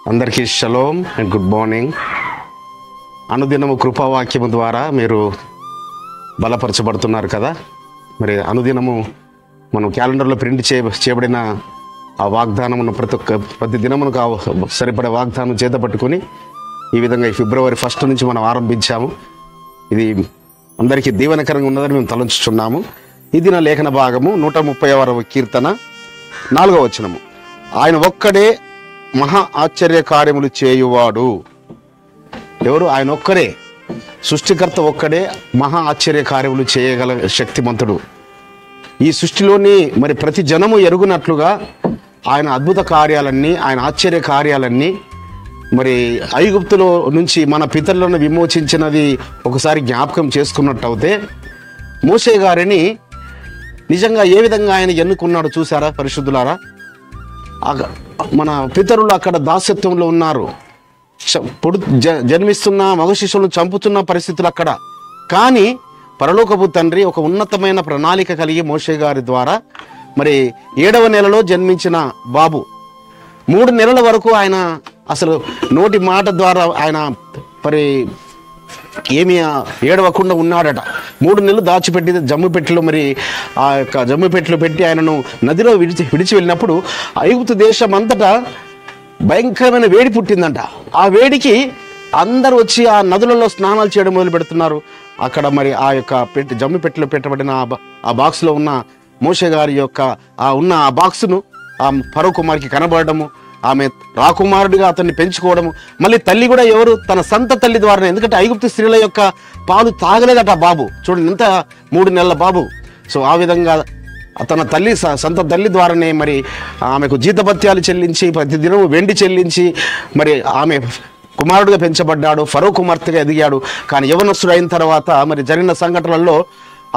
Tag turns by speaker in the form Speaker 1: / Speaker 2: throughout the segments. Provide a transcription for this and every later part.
Speaker 1: అందరికీ shalom and good morning. అనుదినము కృపావాక్యము ద్వారా మీరు బలపరచబడుతున్నారు కదా. మరి అనుదినము మనం క్యాలెండర్లో ప్రింట్ చేయబడిన ఆ వాగ్దానమును ప్రతి దినమును సరిపడే వాగ్దానం చేత పట్టుకొని ఈ విధంగా ఈ ఫిబ్రవరి 1 నుంచి మనం ఆరంభించాము. ఇది అందరికీ దీవెనకరంగా ఉన్నదని మేము తలంచుచున్నాము. ఈ దిన లేఖన భాగము 130వ కీర్తన 4వ వచనము. ఆయన ఒక్కడే మహా ఆశ్చర్య కార్యములు చేయువాడు. ఎవరు? ఆయన ఒక్కడే, సృష్టికర్త ఒక్కడే మహా ఆశ్చర్య కార్యములు చేయగల శక్తిమంతుడు. ఈ సృష్టిలోని మరి ప్రతి జనము ఎరుగునట్లుగా ఆయన అద్భుత కార్యాలన్నీ, ఆయన ఆశ్చర్య కార్యాలన్నీ మరి ఐగుప్తులో నుంచి మన పితరులను విమోచించినది ఒకసారి జ్ఞాపకం చేసుకున్నట్టు అయితే, మోషే గారిని నిజంగా ఏ విధంగా ఆయన ఎన్నుకున్నాడు చూసారా పరిశుద్ధులారా? మన పితరులు అక్కడ దాస్యత్వంలో ఉన్నారు, జన్మిస్తున్న మగ శిశువులను చంపుతున్న పరిస్థితులు అక్కడ. కానీ పరలోకపు తండ్రి ఒక ఉన్నతమైన ప్రణాళిక కలిగి మోషే గారి ద్వారా మరి 7వ నెలలో జన్మించిన బాబు 3 నెలల వరకు ఆయన అసలు నోటి మాట ద్వారా ఆయన మరి ఏమి ఏడవకుండా ఉన్నాడట. 3 నెలలు దాచిపెట్టి జమ్ము పెట్టెలో మరి ఆ యొక్క జమ్ము పెట్టెలో పెట్టి ఆయనను నదిలో విడిచి వెళ్ళినప్పుడు ఐగుప్తు దేశం అంతటా భయంకరమైన వేడి పుట్టిందంట. ఆ వేడికి అందరూ వచ్చి ఆ నదులలో స్నానాలు చేయడం మొదలు పెడుతున్నారు. అక్కడ మరి ఆ యొక్క జమ్ము పెట్టెలో పెట్టబడిన ఆ బాక్స్లో ఉన్న మోషే గారి యొక్క ఆ బాక్సును ఆ ఫరో కుమార్కి కనబడము, ఆమె రాకుమారుడిగా అతన్ని పెంచుకోవడము, మళ్ళీ తల్లి కూడా ఎవరు? తన సంత తల్లి ద్వారా. ఎందుకంటే ఐగుప్తు స్త్రీల యొక్క పాలు తాగలేదట ఆ బాబు. చూడండి, ఎంత 3 నెలల బాబు. సో ఆ విధంగా తన తల్లి సంత తల్లి ద్వారానే మరి ఆమెకు జీతభత్యాలు చెల్లించి ప్రతిదినము వెండి చెల్లించి మరి ఆమె కుమారుడిగా పెంచబడ్డాడు, ఫరో కుమార్తెగా ఎదిగాడు. కానీ యవనస్తుడు అయిన తర్వాత మరి జరిగిన సంఘటనలలో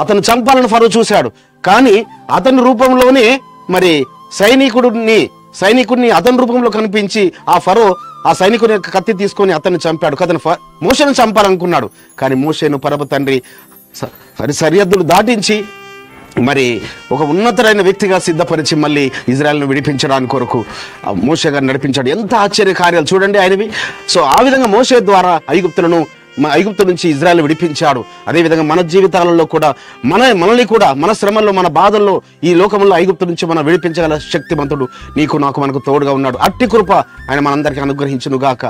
Speaker 1: అతను చంపాలని ఫరో చూశాడు. కానీ అతని రూపంలోనే మరి సైనికుడిని అతని రూపంలో కనిపించి ఆ ఫరో ఆ సైనికుని యొక్క కత్తి తీసుకొని అతన్ని చంపాడు. అతను మోషేను చంపాలనుకున్నాడు. కానీ మోషేను పరమ తండ్రి సరిహద్దులు దాటించి మరి ఒక ఉన్నతమైన వ్యక్తిగా సిద్ధపరిచి మళ్ళీ ఇజ్రాయెల్ను విడిపించడానికి కొరకు మోషే గారు నడిపించాడు. ఎంత ఆశ్చర్య కార్యాలు చూడండి ఆయనవి. సో ఆ విధంగా మోషే ద్వారా ఐగుప్తు నుంచి ఇజ్రాయెల్ విడిపించాడు. అదేవిధంగా మన జీవితాలలో కూడా మనల్ని కూడా మన శ్రమల్లో, మన బాధల్లో, ఈ లోకంలో ఐగుప్తు నుంచి మనం విడిపించగల శక్తిమంతుడు మనకు తోడుగా ఉన్నాడు. అట్టి కృప ఆయన మనందరికీ అనుగ్రహించును గాక.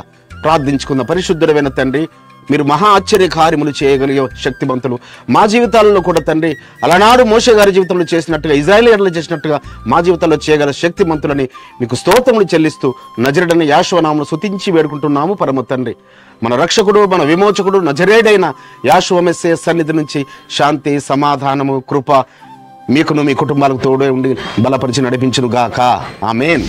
Speaker 1: ప్రార్థించుకుందాం. పరిశుద్ధుడైన తండ్రి, మీరు మహా ఆశ్చర్య కార్యములు చేయగలిగే శక్తిమంతులు మా జీవితాలలో కూడా తండ్రి, అలనాడు మోషే గారి జీవితంలో చేసినట్టుగా, ఇజ్రాయేలీయులు చేసినట్టుగా మా జీవితంలో చేయగల శక్తిమంతులని మీకు స్తోత్రములు చెల్లిస్తూ నజరేయుడైన యేషువ నామమున స్తుతించి వేడుకుంటున్నాము పరమ తండ్రి. మన రక్షకుడు, మన విమోచకుడు నజరేయుడైన యేషువ మెస్సీయ సన్నిధి నుంచి శాంతి, సమాధానము, కృప మీకును మీ కుటుంబాలకు తోడే ఉండి బలపరిచి నడిపించును గాక. ఆమేన్.